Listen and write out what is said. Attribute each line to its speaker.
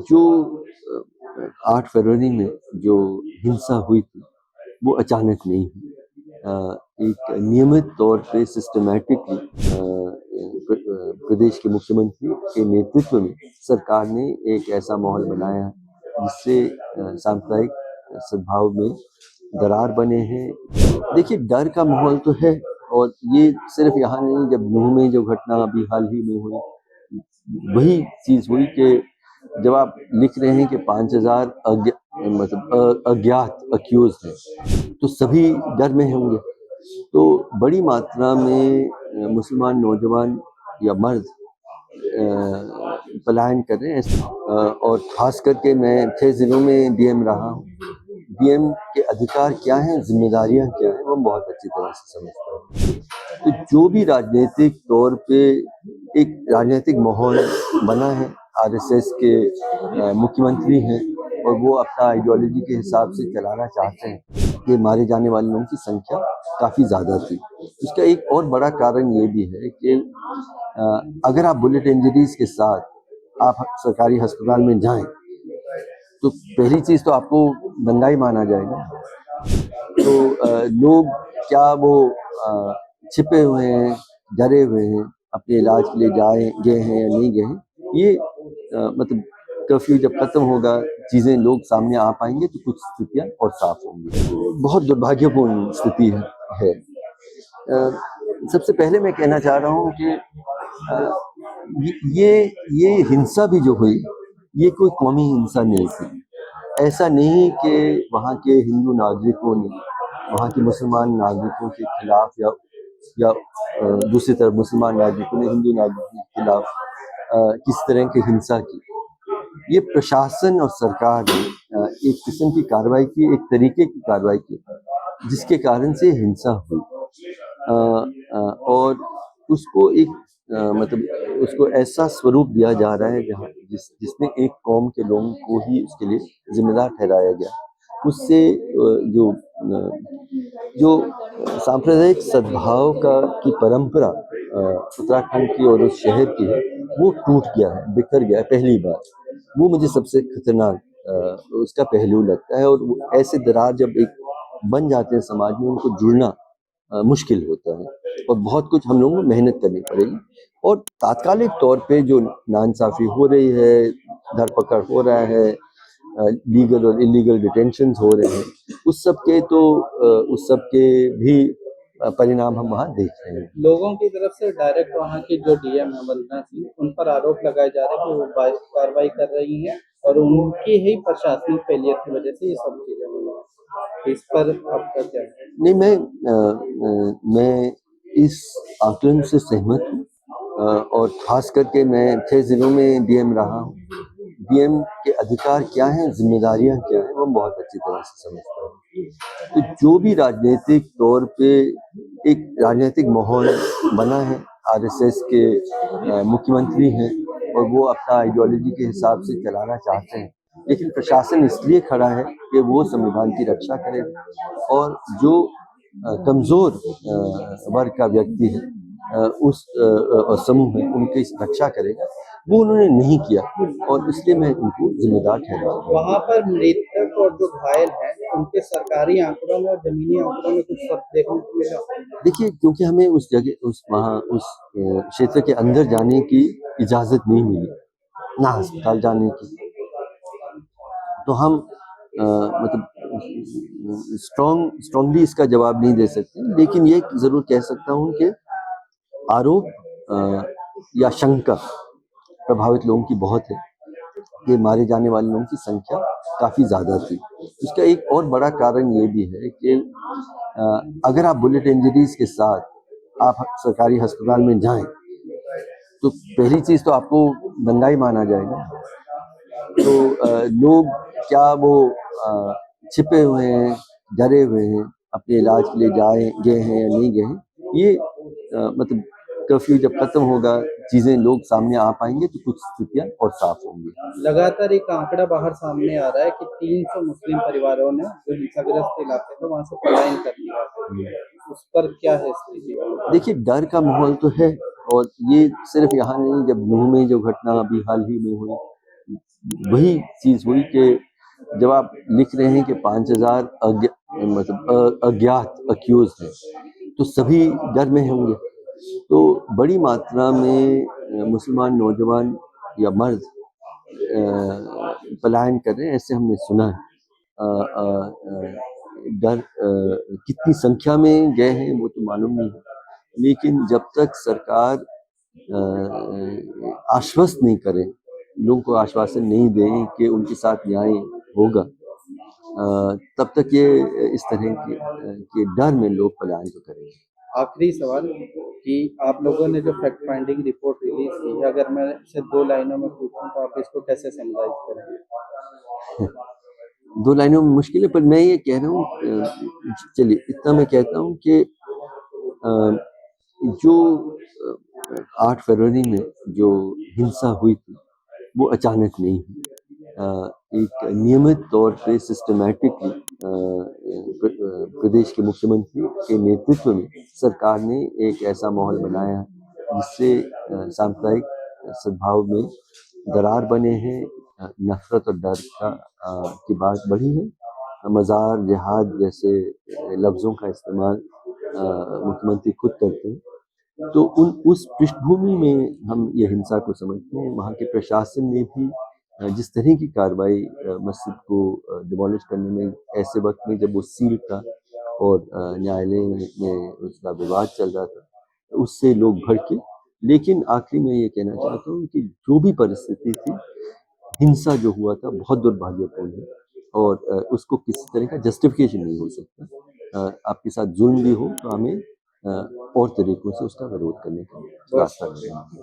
Speaker 1: जो 8 फरवरी में जो हिंसा हुई थी, वो अचानक नहीं हुई। एक नियमित तौर पे सिस्टमैटिकली प्रदेश के मुख्यमंत्री के नेतृत्व में सरकार ने एक ऐसा माहौल बनाया जिससे सांप्रदायिक सद्भाव में दरार बने हैं। देखिए, डर का माहौल तो है, और ये सिर्फ यहाँ नहीं, जब नूह में जो घटना अभी हाल ही में हुई, वही चीज़ हुई कि जब आप लिख रहे हैं कि 5000 अज्ञात अक्यूज्ड हैं, तो सभी डर में होंगे। तो बड़ी मात्रा में मुसलमान नौजवान या मर्द पलायन कर रहे हैं। और ख़ास करके मैं 6 ज़िलों में डीएम रहा हूँ। डीएम के अधिकार क्या हैं, जिम्मेदारियाँ क्या हैं, वो बहुत अच्छी तरह से समझता हूँ। तो जो भी राजनीतिक तौर पे एक राजनीतिक माहौल बना है, आरएसएस के मुख्यमंत्री हैं और वो अपना आइडियोलॉजी के हिसाब से चलाना चाहते हैं कि मारे जाने वाले लोगों की संख्या काफ़ी ज़्यादा थी। इसका एक और बड़ा कारण ये भी है कि अगर आप बुलेट इंजरीज के साथ आप सरकारी अस्पताल में जाएं, तो पहली चीज़ तो आपको दंगाई माना जाएगा। तो लोग क्या वो छिपे हुए हैं, डरे हुए हैं, अपने इलाज के लिए गए हैं या नहीं गए हैं, ये मतलब कर्फ्यू जब खत्म होगा, चीज़ें लोग सामने आ पाएंगे तो कुछ स्थितियाँ और साफ होंगी। बहुत दुर्भाग्यपूर्ण स्थिति है। सबसे पहले मैं कहना चाह रहा हूँ कि ये हिंसा भी जो हुई, ये कोई कौमी हिंसा नहीं थी। ऐसा नहीं कि वहाँ के हिंदू नागरिकों ने वहाँ के मुसलमान नागरिकों के खिलाफ या दूसरी तरफ मुसलमान नागरिकों ने हिंदू नागरिकों के खिलाफ किस तरह की हिंसा की। ये प्रशासन और सरकार ने एक किस्म की कार्रवाई की, एक तरीके की कार्रवाई की, जिसके कारण से हिंसा हुई। और उसको एक मतलब उसको ऐसा स्वरूप दिया जा रहा है जहाँ जिसमें एक कौम के लोगों को ही उसके लिए जिम्मेदार ठहराया गया। उससे जो सांप्रदायिक सद्भाव की परंपरा उत्तराखंड की और उस शहर की है, वो टूट गया है, बिखर गया है पहली बार। वो मुझे सबसे खतरनाक उसका पहलू लगता है। और ऐसे दरार जब एक बन जाते हैं समाज में, उनको जुड़ना मुश्किल होता है और बहुत कुछ हम लोगों को मेहनत करनी पड़ेगी। और तात्कालिक तौर पे जो नाइंसाफ़ी हो रही है, धरपकड़ हो रहा है, लीगल और इलीगल डिटेंशंस हो रहे हैं, उस सब के भी परिणाम हम वहाँ देख रहे हैं।
Speaker 2: लोगों की तरफ से डायरेक्ट वहाँ की जो डीएम है वंदना सिंह, उन पर आरोप लगाए जा रहे हैं कि वो कार्रवाई कर रही हैं और उनकी ही प्रशासनिक फेलियर की वजह से ये सब चीजें हुई हैं। इस पर आपका क्या है?
Speaker 1: नहीं, मैं इस आकलन से सहमत हूँ। और ख़ास करके मैं 6 ज़िलों में डीएम रहा हूँ। डीएम के अधिकार क्या हैं, जिम्मेदारियाँ क्या हैं, वो बहुत अच्छी तरह से समझता हूँ। तो जो भी राजनीतिक तौर पे एक राजनीतिक माहौल बना है, आरएसएस के मुख्यमंत्री हैं और वो अपना आइडियोलॉजी के हिसाब से चलाना चाहते हैं, लेकिन प्रशासन इसलिए खड़ा है कि वो संविधान की रक्षा करे और जो कमज़ोर वर्ग का व्यक्ति है, उस समूह है, उनकी रक्षा करेगा। वो उन्होंने नहीं किया और इसलिए मैं उनको जिम्मेदार ठहराता हूँ।
Speaker 2: वहाँ पर मृतक और जो घायल हैं, उनके सरकारी आंकड़ों में और जमीनी आंकड़ों में कुछ फर्क देखने को मिला?
Speaker 1: देखिए, क्योंकि हमें उस क्षेत्र के अंदर जाने की इजाज़त नहीं मिली, ना अस्पताल जाने की, तो हम मतलब स्ट्रांगली इसका जवाब नहीं दे सकते। लेकिन ये ज़रूर कह सकता हूँ कि आरोप या शंका प्रभावित लोगों की बहुत है कि मारे जाने वाले लोगों की संख्या काफ़ी ज़्यादा थी। इसका एक और बड़ा कारण ये भी है कि अगर आप बुलेट इंजरीज के साथ आप सरकारी अस्पताल में जाएं, तो पहली चीज़ तो आपको दंगाई माना जाएगा। तो लोग क्या वो छिपे हुए हैं, डरे हुए हैं, अपने इलाज के लिए गए हैं या नहीं गए हैं, ये मतलब कर्फ्यू जब खत्म होगा, चीज़ें लोग सामने आ पाएंगे तो कुछ स्थितियाँ और साफ होंगी।
Speaker 2: लगातार एक आंकड़ा बाहर सामने आ रहा है कि 300 मुस्लिम परिवारों ने जो हिंसाग्रस्त इलाके थे वहाँ से पलायन कर लिया है। उस पर क्या है स्थिति?
Speaker 1: देखिए, डर का माहौल तो है, और ये सिर्फ यहाँ नहीं, जब नूह में जो घटना अभी हाल ही में हुई, वही चीज़ हुई कि जब आप लिख रहे हैं कि 5,000 अज्ञात अक्यूज हैं, तो सभी डर में होंगे। तो बड़ी मात्रा में मुसलमान नौजवान या मर्द पलायन कर रहे हैं, ऐसे हमने सुना है। डर कितनी संख्या में गए हैं वो तो मालूम नहीं है, लेकिन जब तक सरकार आश्वस्त नहीं करे, लोगों को आश्वासन नहीं दे कि उनके साथ न्याय होगा, तब तक ये इस तरह के डर में लोग पलायन तो करेंगे।
Speaker 2: आखिरी सवाल कि आप लोगों ने जो फैक्ट फाइंडिंग रिपोर्ट रिलीज की है, अगर मैं इसे 2 लाइनों में पूछूं तो आप इसको कैसे समराइज करेंगे?
Speaker 1: 2 लाइनों में मुश्किल है, पर मैं ये कह रहा हूँ, चलिए इतना मैं कहता हूँ कि जो 8 फरवरी में जो हिंसा हुई थी, वो अचानक नहीं हुई। एक नियमित तौर पे सिस्टमैटिकली प्रदेश के मुख्यमंत्री के नेतृत्व में सरकार ने एक ऐसा माहौल बनाया जिससे सांप्रदायिक सद्भाव में दरार बने हैं, नफरत और डर की बात बढ़ी है। मज़ार, जिहाद जैसे लफ्ज़ों का इस्तेमाल मुख्यमंत्री खुद करते हैं। तो उस पृष्ठभूमि में हम ये हिंसा को समझते हैं। वहाँ के प्रशासन ने भी जिस तरह की कार्रवाई मस्जिद को डिमोलिश करने में, ऐसे वक्त में जब वो सील था और न्यायालय में उसका विवाद चल रहा था, उससे लोग भड़के। लेकिन आखिरी में ये कहना चाहता हूँ कि जो भी परिस्थिति थी, हिंसा जो हुआ था बहुत दुर्भाग्यपूर्ण है और उसको किसी तरह का जस्टिफिकेशन नहीं हो सकता। आपके साथ जुल्म भी हो तो हमें और तरीकों से उसका विरोध करने का रास्ता ढूंढना है।